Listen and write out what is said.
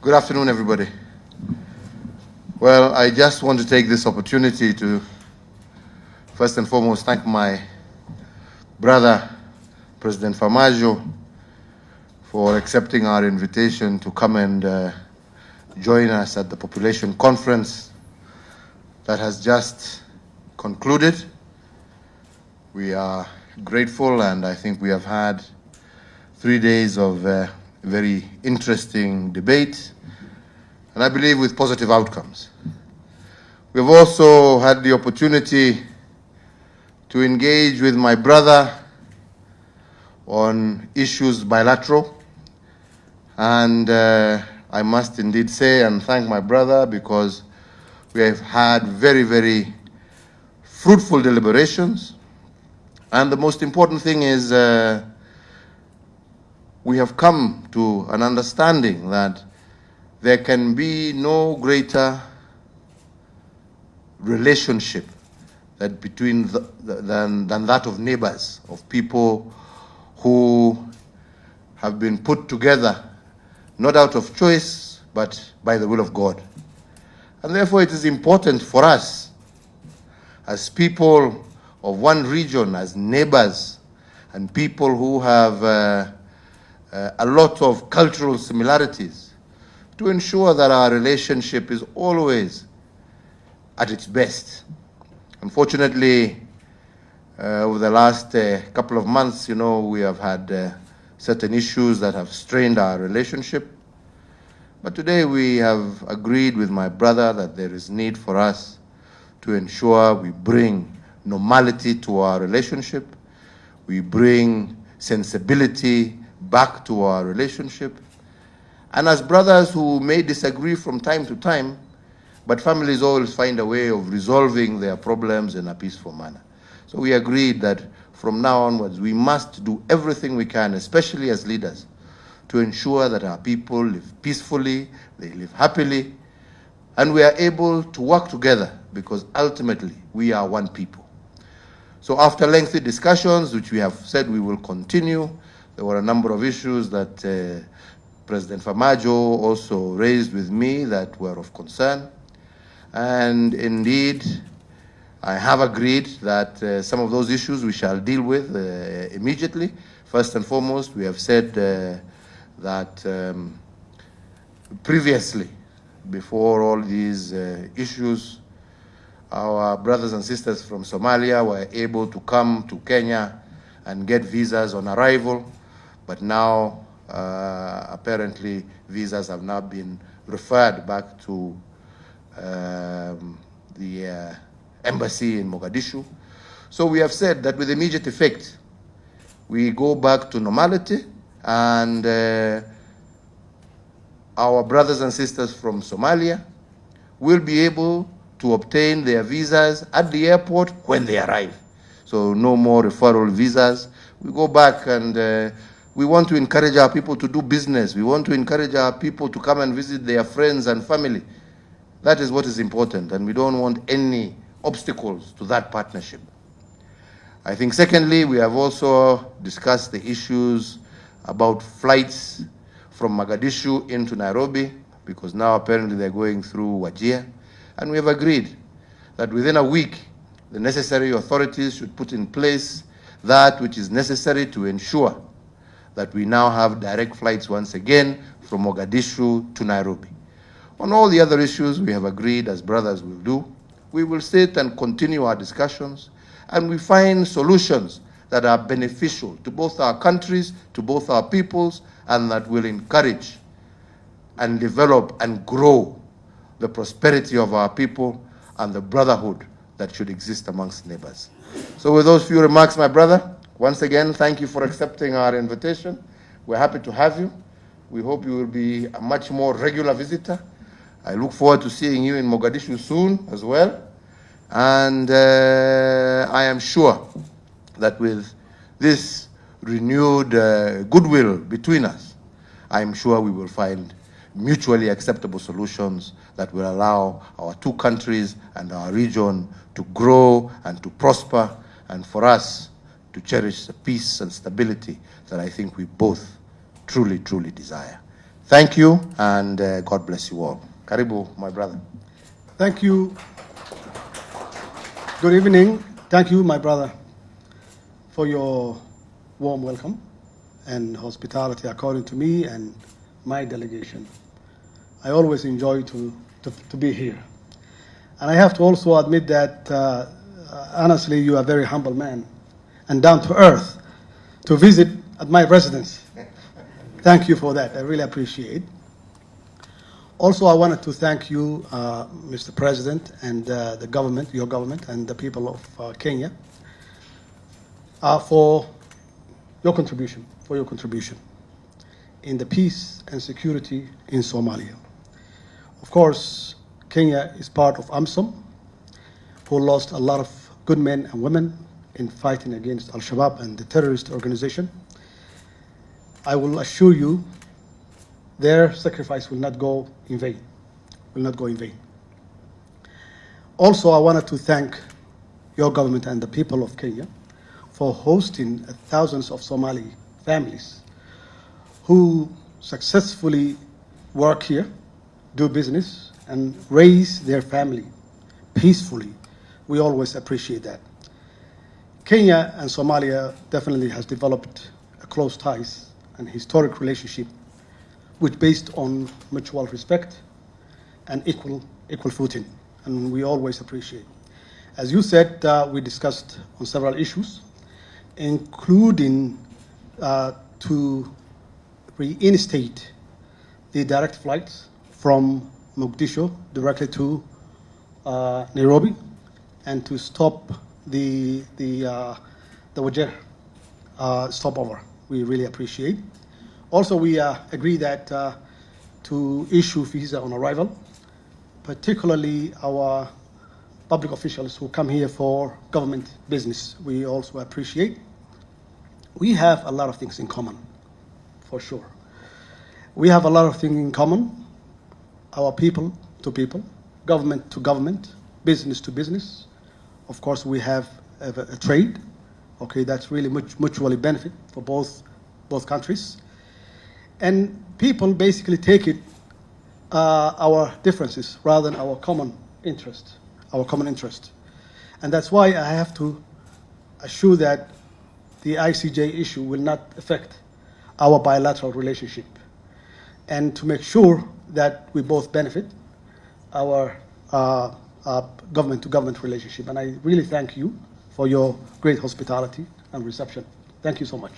Good afternoon, everybody. Well, I just want to take this opportunity to first and foremost thank my brother, President Farmajo, for accepting our invitation to come and join us at the population conference that has just concluded. We are grateful, and I think we have had 3 days of very interesting debate, and I believe with positive outcomes. We've also had the opportunity to engage with my brother on issues bilateral, and I must indeed say and thank my brother because we have had very, very fruitful deliberations, and the most important thing is we have come to an understanding that there can be no greater relationship than that of neighbors, of people who have been put together not out of choice but by the will of God. And therefore it is important for us as people of one region, as neighbors, and people who have a lot of cultural similarities, to ensure that our relationship is always at its best. Unfortunately, over the last couple of months, we have had certain issues that have strained our relationship. But today we have agreed with my brother that there is need for us to ensure we bring normality to our relationship, we bring sensibility back to our relationship. And as brothers who may disagree from time to time, but families always find a way of resolving their problems in a peaceful manner. So we agreed that from now onwards, we must do everything we can, especially as leaders, to ensure that our people live peacefully, they live happily, and we are able to work together because ultimately we are one people. So after lengthy discussions, which we have said we will continue, there were a number of issues that President Farmajo also raised with me that were of concern. And indeed, I have agreed that some of those issues we shall deal with immediately. First and foremost, we have said that previously, before all these issues, our brothers and sisters from Somalia were able to come to Kenya and get visas on arrival. But now, apparently, visas have now been referred back to the embassy in Mogadishu. So we have said that with immediate effect, we go back to normality, and our brothers and sisters from Somalia will be able to obtain their visas at the airport when they arrive. So no more referral visas. We go back, and we want to encourage our people to do business. We want to encourage our people to come and visit their friends and family. That is what is important, and we don't want any obstacles to that partnership. I think secondly, we have also discussed the issues about flights from Mogadishu into Nairobi, because now apparently they're going through Wajir. And we have agreed that within a week, the necessary authorities should put in place that which is necessary to ensure that we now have direct flights once again from Mogadishu to Nairobi. On all the other issues, we have agreed, as brothers will do, we will sit and continue our discussions, and we find solutions that are beneficial to both our countries, to both our peoples, and that will encourage and develop and grow the prosperity of our people and the brotherhood that should exist amongst neighbors. So with those few remarks, my brother, once again, thank you for accepting our invitation. We're happy to have you. We hope you will be a much more regular visitor. I look forward to seeing you in Mogadishu soon as well. And I am sure that with this renewed goodwill between us, I'm sure we will find mutually acceptable solutions that will allow our two countries and our region to grow and to prosper, and for us to cherish the peace and stability that I think we both truly, truly desire. Thank you, and God bless you all. Karibu, my brother. Thank you. Good evening. Thank you, my brother, for your warm welcome and hospitality according to me and my delegation. I always enjoy to be here. And I have to also admit that, honestly, you are a very humble man and down to earth to visit at my residence. Thank you for that. I really appreciate. Also, I wanted to thank you, Mr. President, and the government, your government, and the people of Kenya for your contribution, in the peace and security in Somalia. Of course, Kenya is part of AMSOM, who lost a lot of good men and women in fighting against Al-Shabaab and the terrorist organization. I will assure you their sacrifice will not go in vain, Also, I wanted to thank your government and the people of Kenya for hosting thousands of Somali families who successfully work here, do business, and raise their family peacefully. We always appreciate that. Kenya and Somalia definitely has developed a close ties and historic relationship which based on mutual respect and equal footing, and we always appreciate. As you said, we discussed on several issues, including to reinstate the direct flights from Mogadishu directly to Nairobi, and to stop the Wajir stopover. We really appreciate. Also, we agree that to issue visa on arrival, particularly our public officials who come here for government business, we also appreciate. We have a lot of things in common, for sure. We have a lot of things in common, our people to people, government to government, business to business. Of course, we have a trade, okay, that's really mutually benefit for both countries. And people basically take it our differences rather than our common interest. And that's why I have to assure that the ICJ issue will not affect our bilateral relationship, and to make sure that we both benefit our government-to-government relationship. And I really thank you for your great hospitality and reception. Thank you so much.